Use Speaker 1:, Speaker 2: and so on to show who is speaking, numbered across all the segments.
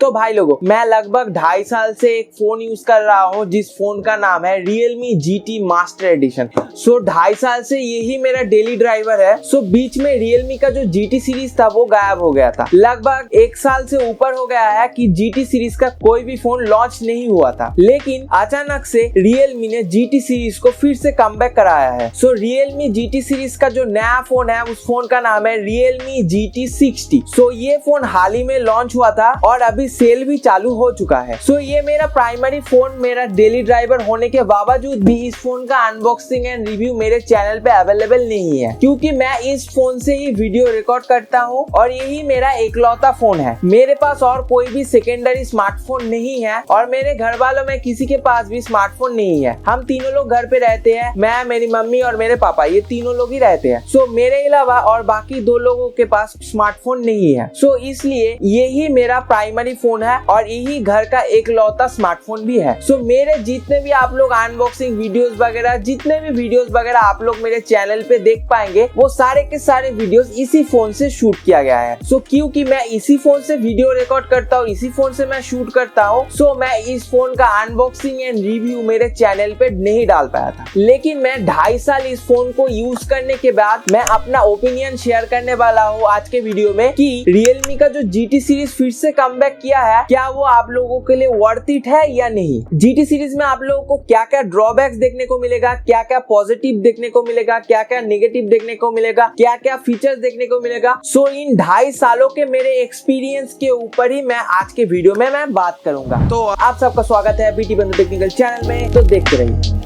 Speaker 1: तो भाई लोगों, मैं लगभग 2.5 साल से एक फोन यूज कर रहा हूँ जिस फोन का नाम है Realme GT Master Edition। 2.5 साल से यही मेरा डेली ड्राइवर है। बीच में Realme का जो GT सीरीज था वो गायब हो गया था। लगभग 1 साल से ऊपर हो गया है कि GT सीरीज का कोई भी फोन लॉन्च नहीं हुआ था, लेकिन अचानक से Realme ने GT सीरीज को फिर से कमबैक कराया है। Realme GT सीरीज का जो नया फोन है उस फोन का नाम है Realme GT 60। ये फोन हाल ही में लॉन्च हुआ था और अभी सेल भी चालू हो चुका है। ये मेरा प्राइमरी फोन, मेरा डेली ड्राइवर होने के बावजूद भी इस फोन का अनबॉक्सिंग एंड रिव्यू मेरे चैनल पे अवेलेबल नहीं है, क्योंकि मैं इस फोन से ही वीडियो रिकॉर्ड करता हूँ और यही मेरा एकलौता फोन है। मेरे पास और कोई भी सेकेंडरी स्मार्टफोन नहीं है और मेरे घर वालों में किसी के पास भी स्मार्टफोन नहीं है। हम तीनों लोग घर पे रहते हैं, मैं, मेरी मम्मी और मेरे पापा, ये तीनों लोग ही रहते हैं। मेरे अलावा और बाकी 2 लोगों के पास स्मार्टफोन नहीं है। इसलिए यही मेरा प्राइमरी फोन है और यही घर का एकलौता स्मार्टफोन भी है। मेरे जितने भी आप लोग अनबॉक्सिंग वीडियोस वगैरह, जितने भी वीडियोस वगैरह आप लोग मेरे चैनल पे देख पाएंगे, वो सारे के सारे वीडियोस इसी फोन से शूट किया गया है। क्योंकि मैं इसी फोन से वीडियो रिकॉर्ड करता हूँ, इसी फोन से मैं शूट करता हूँ, मैं इस फोन का अनबॉक्सिंग एंड रिव्यू मेरे चैनल पे नहीं डाल पाया था। लेकिन मैं 2.5 साल इस फोन को यूज करने के बाद मैं अपना ओपिनियन शेयर करने वाला हूँ आज के वीडियो में कि Realme का जो GT सीरीज फिर से कमबैक किया है, क्या वो आप लोगों के लिए वर्थ इट है या नहीं। GT सीरीज में आप लोगों को क्या क्या ड्रॉबैक्स देखने को मिलेगा, क्या क्या पॉजिटिव देखने को मिलेगा, क्या क्या नेगेटिव देखने को मिलेगा, क्या क्या फीचर्स देखने को मिलेगा। इन 2.5 सालों के मेरे एक्सपीरियंस के ऊपर ही मैं आज के वीडियो में मैं बात करूंगा। तो आप सबका स्वागत है बीटी बंधु टेक्निकल चैनल में, तो देखते रहिए।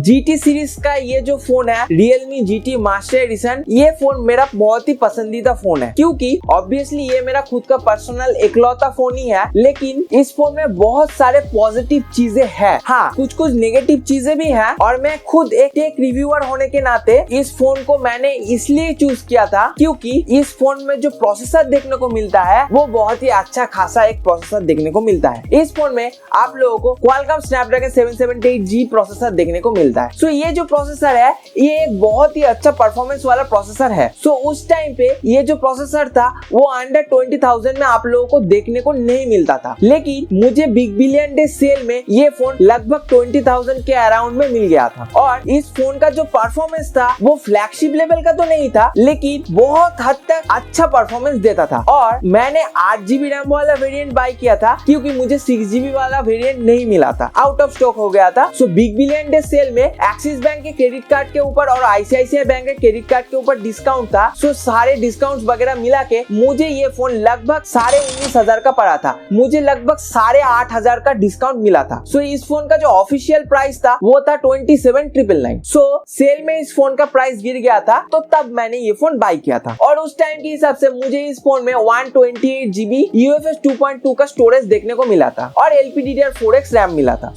Speaker 1: GT सीरीज का ये जो फोन है Realme GT Master Edition, ये फोन मेरा बहुत ही पसंदीदा फोन है, क्योंकि ऑब्वियसली ये मेरा खुद का पर्सनल एकलौता फोन ही है। लेकिन इस फोन में बहुत सारे पॉजिटिव चीजें हैं, हाँ कुछ कुछ नेगेटिव चीजें भी हैं। और मैं खुद एक टेक रिव्यूअर होने के नाते इस फोन को मैंने इसलिए चूज किया था क्योंकि इस फोन में जो प्रोसेसर देखने को मिलता है वो बहुत ही अच्छा खासा एक प्रोसेसर देखने को मिलता है। इस फोन में आप लोगों को Qualcomm Snapdragon 778G प्रोसेसर देखने को मिलता है। ये जो प्रोसेसर है ये एक बहुत ही अच्छा परफॉर्मेंस वाला प्रोसेसर है। उस टाइम पे ये जो प्रोसेसर था वो अंडर 20,000 में आप लोगों को देखने को नहीं मिलता था, लेकिन मुझे बिग बिलियन डे सेल में ये फोन लगभग 20,000 के अराउंड में मिल गया था। और इस फोन का जो परफॉर्मेंस था वो फ्लैगशिप लेवल का तो नहीं था, लेकिन बहुत हद तक अच्छा परफॉर्मेंस देता था। और मैंने 8GB रैम वाला वेरिएंट बाय किया था क्योंकि मुझे 6GB वाला वेरिएंट नहीं मिला था, आउट ऑफ स्टॉक हो गया था। बिग बिलियन डे सेल में एक्सिस बैंक के क्रेडिट कार्ड के ऊपर और ICICI बैंक के क्रेडिट कार्ड के ऊपर डिस्काउंट था। सारे डिस्काउंट्स वगैरह मिला के मुझे ये फोन लगभग 19,500 का पड़ा था। मुझे लगभग 8,500 का डिस्काउंट मिला था। इस फोन का जो ऑफिशियल प्राइस था वो था 27,999। सेल में इस फोन का प्राइस गिर गया था, तो तब मैंने ये फोन बाय किया था। और उस टाइम के हिसाब से मुझे इस फोन में 128GB UFS 2.2 का स्टोरेज देखने को मिला था और LPDDR4X रैम मिला था।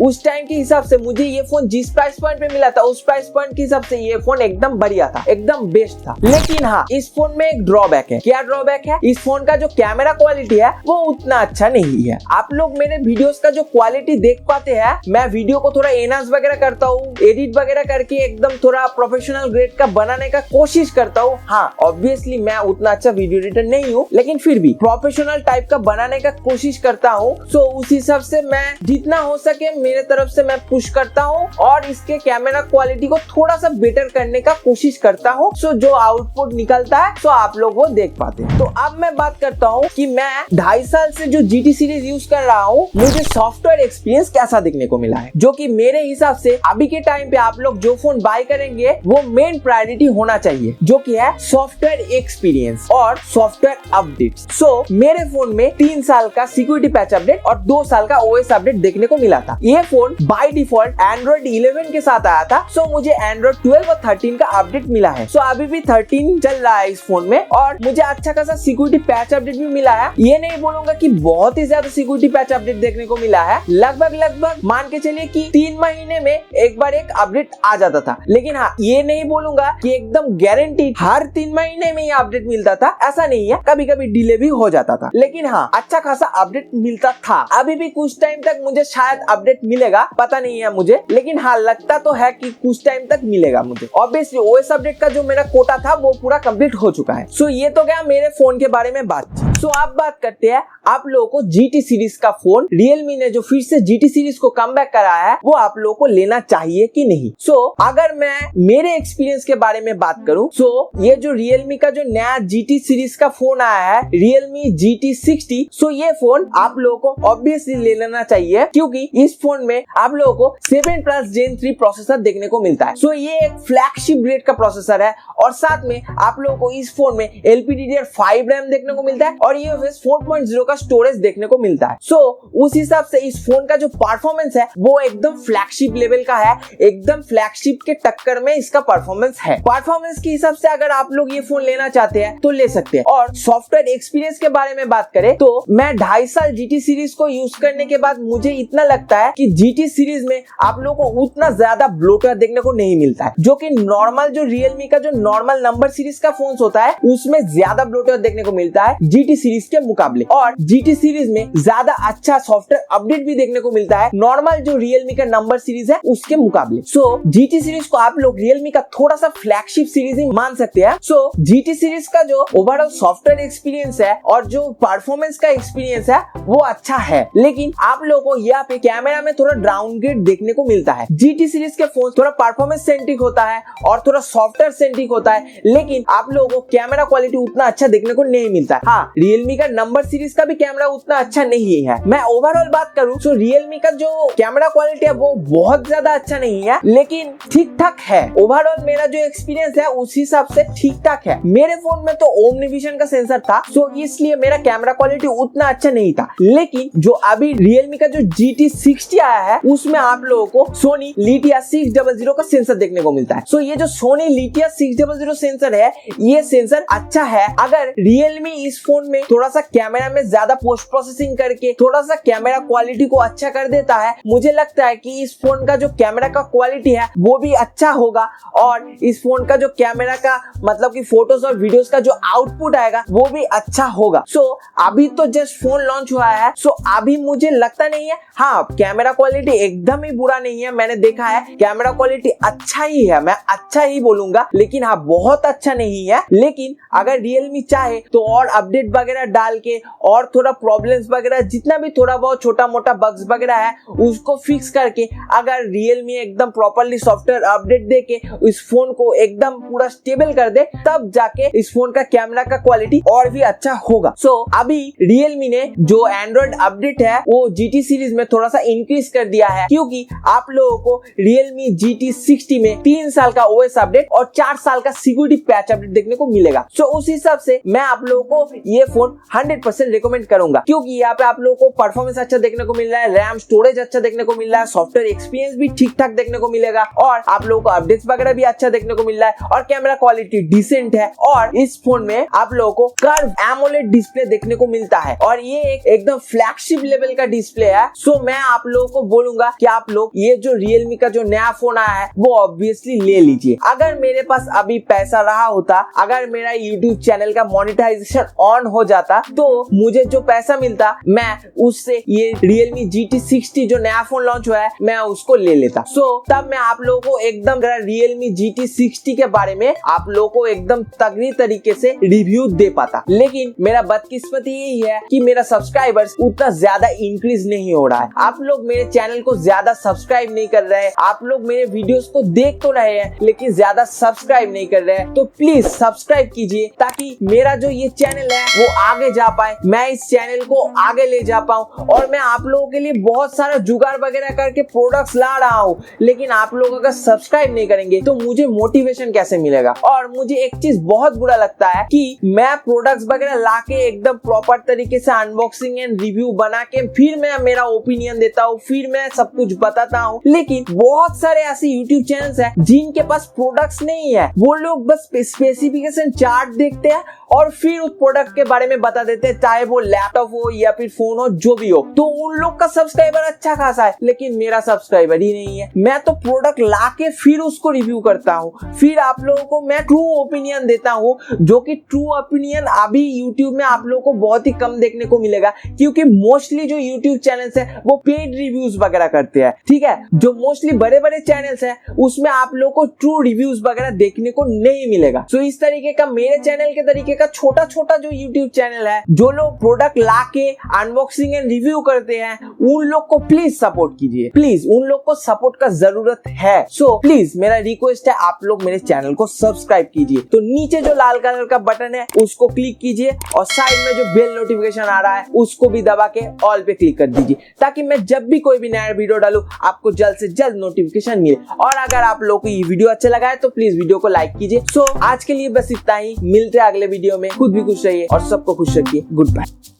Speaker 1: उस टाइम के हिसाब से मुझे ये फोन जिस प्राइस पॉइंट पे मिला था उस प्राइस पॉइंट के हिसाब से ये फोन एकदम बढ़िया था, एकदम बेस्ट था। लेकिन हाँ, इस फोन में एक ड्रॉबैक है। क्या ड्रॉबैक है? इस फोन का जो कैमरा क्वालिटी है वो उतना अच्छा नहीं है। आप लोग मेरे वीडियोस का जो क्वालिटी देख पाते हैं, मैं वीडियो को थोड़ा एनहांस वगैरह करता हूँ, एडिट वगैरह करके एकदम थोड़ा प्रोफेशनल ग्रेड का बनाने का कोशिश करता हूँ। हाँ ऑब्वियसली मैं उतना अच्छा वीडियो एडिटर नहीं हूँ, लेकिन फिर भी प्रोफेशनल टाइप का बनाने का कोशिश करता हूँ। उस हिसाब से मैं जितना हो सके मेरे तरफ से मैं पुश करता हूँ और इसके कैमरा क्वालिटी को थोड़ा सा बेटर करने का कोशिश करता हूँ। जो आउटपुट निकलता है आप लोग वो देख पाते हैं। तो अब मैं बात करता हूँ कि मैं 2.5 साल से जो GT सीरीज यूज कर रहा हूँ, मुझे सॉफ्टवेयर एक्सपीरियंस कैसा देखने को मिला है, जो कि मेरे हिसाब से अभी के टाइम पे आप लोग जो फोन बाय करेंगे वो मेन प्रायोरिटी होना चाहिए, जो कि है सॉफ्टवेयर एक्सपीरियंस और सॉफ्टवेयर अपडेट्स। मेरे फोन में 3 साल का सिक्योरिटी पैच अपडेट और 2 साल का OS अपडेट देखने को मिला था। ये फोन बाय डिफॉल्ट Android 11 के साथ आया था। मुझे Android 12 और 13 का अपडेट मिला है। अभी भी 13 चल रहा है इस फोन में और मुझे अच्छा खासा सिक्योरिटी पैच अपडेट भी मिला है। ये नहीं बोलूंगा कि बहुत ही ज्यादा सिक्योरिटी पैच अपडेट देखने को मिला है, लगभग मान के चलिए कि 3 महीने में एक बार एक अपडेट आ जाता था। लेकिन हाँ, ये नहीं बोलूंगा कि एकदम गारंटी हर 3 महीने में ये अपडेट मिलता था, ऐसा नहीं है, कभी कभी डिले भी हो जाता था। लेकिन हाँ, अच्छा खासा अपडेट मिलता था। अभी भी कुछ टाइम तक मुझे शायद अपडेट मिलेगा, पता नहीं है मुझे, लेकिन हाँ लगता तो है कि कुछ टाइम तक मिलेगा मुझे। ऑब्वियसली ओएस अपडेट का जो मेरा कोटा था वो पूरा कंप्लीट हो चुका है। सो ये तो गया मेरे फोन के बारे में बात। सो अब बात करते हैं आप लोगों को GT सीरीज का फोन Realme ने जो फिर से GT सीरीज को कमबैक कराया है वो आप लोगों को लेना चाहिए कि नहीं। सो अगर मैं मेरे एक्सपीरियंस के बारे में बात करूं, सो ये जो Realme का जो नया GT सीरीज का फोन आया है Realme GT 60, सो ये फोन आप लोगों को ऑब्वियसली ले लेना चाहिए क्योंकि इस फोन में आप लोगों को 7+ Gen 3 प्रोसेसर देखने को मिलता है। सो ये एक फ्लैगशिप ग्रेड का प्रोसेसर है और साथ में आप लोगों को इस फोन में LPDDR5 रैम देखने को मिलता है और UFS 4.0 का स्टोरेज देखने को मिलता है। सो उस हिसाब से इस फोन का जो परफॉर्मेंस है वो एकदम फ्लैगशिप लेवल का है, एकदम फ्लैगशिप के टक्कर में इसका परफॉर्मेंस है। परफॉर्मेंस के हिसाब से अगर आप लोग ये फोन लेना चाहते हैं तो ले सकते हैं। और सॉफ्टवेयर एक्सपीरियंस के बारे में बात करें तो मैं 2.5 साल GT सीरीज को यूज करने के बाद मुझे इतना लगता है कि GT सीरीज में आप लोगों को उतना ज्यादा ब्लोटवेयर देखने को नहीं मिलता है, जो कि नॉर्मल जो Realme का जो नॉर्मल नंबर सीरीज का फोन होता है उसमें ज्यादा ब्लोटवेयर देखने को मिलता है GT सीरीज के मुकाबले। और GT सीरीज में ज्यादा अच्छा सॉफ्टवेयर अपडेट भी देखने को मिलता है नॉर्मल जो Realme का नंबर सीरीज है उसके मुकाबले। सो GT सीरीज को आप लोग Realme का थोड़ा सा फ्लैगशिप सीरीज ही मान सकते हैं। सो GT सीरीज का जो ओवरऑल सॉफ्टवेयर एक्सपीरियंस है और जो परफॉर्मेंस का एक्सपीरियंस है वो अच्छा है, लेकिन आप लोगों को यहाँ पे कैमरा में थोड़ा डाउनग्रेड देखने को मिलता है। GT सीरीज के फोन थोड़ा परफॉर्मेंस सेंट्रिक होता है और थोड़ा सॉफ्टवेयर सेंट्रिक होता है, लेकिन आप लोगों को कैमरा क्वालिटी उतना अच्छा देखने को नहीं मिलता है। हाँ, Realme का नंबर सीरीज का भी कैमरा उतना अच्छा नहीं है। मैं ओवरऑल बात करूं तो Realme का जो कैमरा क्वालिटी है वो बहुत ज्यादा अच्छा नहीं है, लेकिन ठीक ठाक है। ओवरऑल मेरा जो एक्सपीरियंस है उस हिसाब से ठीक ठाक है। मेरे फोन में तो ओमनीविजन का सेंसर था, सो इसलिए मेरा कैमरा क्वालिटी उतना अच्छा नहीं था, लेकिन जो अभी Realme का जो GT 60 आया है उसमें आप लोगों को Sony Litia 600 का सेंसर देखने को मिलता है। सो ये जो Sony Litia 600 सेंसर है ये सेंसर अच्छा है। अगर Realme इस फोन में थोड़ा सा कैमरा में ज्यादा पोस्ट प्रोसेसिंग करके थोड़ा सा कैमरा क्वालिटी को अच्छा कर देता है, मुझे लगता है कि इस फोन का जो कैमरा का क्वालिटी है वो भी अच्छा होगा और इस फोन का जो कैमरा का मतलब कि फोटोज और वीडियोस का जो आउटपुट आएगा वो भी अच्छा होगा। सो अभी तो जस्ट फोन लॉन्च हुआ है, सो अभी मुझे लगता नहीं है, हाँ कैमरा क्वालिटी एकदम ही बुरा नहीं है, मैंने देखा है कैमरा क्वालिटी अच्छा ही है, मैं अच्छा ही बोलूंगा, लेकिन हाँ बहुत अच्छा नहीं है। लेकिन अगर Realme चाहे तो और अपडेट वगैरह डाल के और थोड़ा प्रॉब्लम्स वगैरह जितना भी थोड़ा बहुत छोटा मोटा बग्स वगैरह है उसको फिक्स करके अगर Realme एकदम प्रॉपर्ली सॉफ्टवेयर अपडेट देके इस फोन को एकदम पूरा स्टेबल कर दे तब जाके इस फोन का कैमरा का क्वालिटी और भी अच्छा होगा। सो अभी Realme ने जो एंड्रॉइड अपडेट है वो GT सीरीज में थोड़ा सा इंक्रीज कर दिया है, क्योंकि आप लोगों को Realme GT 60 में 3 साल का OS अपडेट और 4 साल का सिक्योरिटी पैच अपडेट देखने को मिलेगा। सो उस हिसाब से मैं आप लोगों को ये फोन 100% रिकमेंड करूंगा, क्योंकि यहाँ पे आप लोगों को परफॉर्मेंस अच्छा देखने को मिल रहा है, रैम स्टोरेज अच्छा देखने को मिल रहा है, सॉफ्टवेयर एक्सपीरियंस भी ठीक ठाक देखने को मिलेगा और आप लोगों को अपडेट्स वगैरह भी अच्छा देखने को मिल रहा है और कैमरा क्वालिटी डिसेंट है। और इस फोन में आप लोगों को कर्व एमोलेड डिस्प्ले देखने को मिलता है और ये एकदम फ्लैगशिप लेवल का डिस्प्ले है। सो मैं आप लोगों को बोलूंगा कि आप लोग ये जो Realme का जो नया फोन आया है वो ऑब्वियसली ले लीजिए। अगर मेरे पास अभी पैसा रहा होता, अगर मेरा YouTube चैनल का मोनेटाइजेशन ऑन हो जाता तो मुझे जो पैसा मिलता मैं उससे ये Realme GT 60 जो नया फोन लॉन्च हुआ है मैं उसको ले लेता। सो तब मैं आप लोगों को एकदम Realme GT 60 के बारे में आप लोगों को एकदम तगड़ी तरीके से रिव्यू दे पाता। लेकिन मेरा बदकिस्मती यही है कि मेरा सब्सक्राइबर्स उतना ज्यादा इंक्रीज नहीं हो रहा है। आप लोग मेरे चैनल को ज्यादा सब्सक्राइब नहीं कर रहे हैं, आप लोग मेरे वीडियोस को देख तो रहे हैं लेकिन ज्यादा सब्सक्राइब नहीं कर रहे हैं। तो प्लीज सब्सक्राइब कीजिए ताकि मेरा जो ये चैनल है वो आगे जा पाए, मैं इस चैनल को आगे ले जा पाऊं और मैं आप लोगों के लिए बहुत सारा जुगाड़ वगैरह करके प्रोडक्ट्स ला रहा हूं। लेकिन आप लोग अगर सब्सक्राइब नहीं करेंगे तो मुझे मोटिवेशन कैसे मिलेगा। और मुझे एक चीज बहुत बुरा लगता है कि मैं प्रोडक्ट्स वगैरह लाके एकदम प्रॉपर तरीके से अनबॉक्सिंग एंड रिव्यू बना के फिर मैं मेरा ओपिनियन देता हूँ, फिर मैं सब कुछ बताता हूँ, लेकिन बहुत सारे ऐसे यूट्यूब चैनल्स हैं जिनके पास प्रोडक्ट्स नहीं है। वो लोग बस स्पेसिफिकेशन चार्ट देखते हैं और फिर उस प्रोडक्ट के बारे बारे में बता देते हैं, चाहे वो लैपटॉप हो या फिर फोन हो, जो भी हो। तो उन लोग का सब्सक्राइबर अच्छा खासा है, लेकिन मेरा सब्सक्राइबर ही नहीं है। मैं तो प्रोडक्ट लाके फिर उसको रिव्यू करता हूँ, फिर आप लोगों को मैं ट्रू ओपिनियन देता हूँ, जो कि ट्रू ओपिनियन अभी यूट्यूब में आप लोगों को बहुत ही कम देखने को मिलेगा, क्योंकि मोस्टली जो यूट्यूब चैनल्स है वो पेड रिव्यूज वगैरह करते हैं। ठीक है, जो मोस्टली बड़े बड़े चैनल्स है उसमें आप लोगों को ट्रू रिव्यूज वगैरह देखने को नहीं मिलेगा। सो इस तरीके का मेरे चैनल के तरीके का छोटा छोटा जो यूट्यूब चैनल है, जो लोग प्रोडक्ट लाके अनबॉक्सिंग एंड रिव्यू करते हैं, उन लोग को प्लीज सपोर्ट कीजिए। प्लीज, उन लोग को सपोर्ट का जरूरत है। सो प्लीज मेरा रिक्वेस्ट है, आप लोग मेरे चैनल को सब्सक्राइब कीजिए। तो नीचे जो लाल कलर का बटन है उसको क्लिक कीजिए, और साइड में जो बेल नोटिफिकेशन आ रहा है उसको भी दबा के ऑल पे क्लिक कर दीजिए, ताकि मैं जब भी कोई भी नया वीडियो डालूं आपको जल्द से जल्द नोटिफिकेशन मिले। और अगर आप लोगों को ये वीडियो अच्छा लगा है तो प्लीज वीडियो को लाइक कीजिए। सो आज के लिए बस इतना ही, मिलते हैं अगले वीडियो में। खुद भी खुश रहिए और सबको खुश रखिए। Good bye.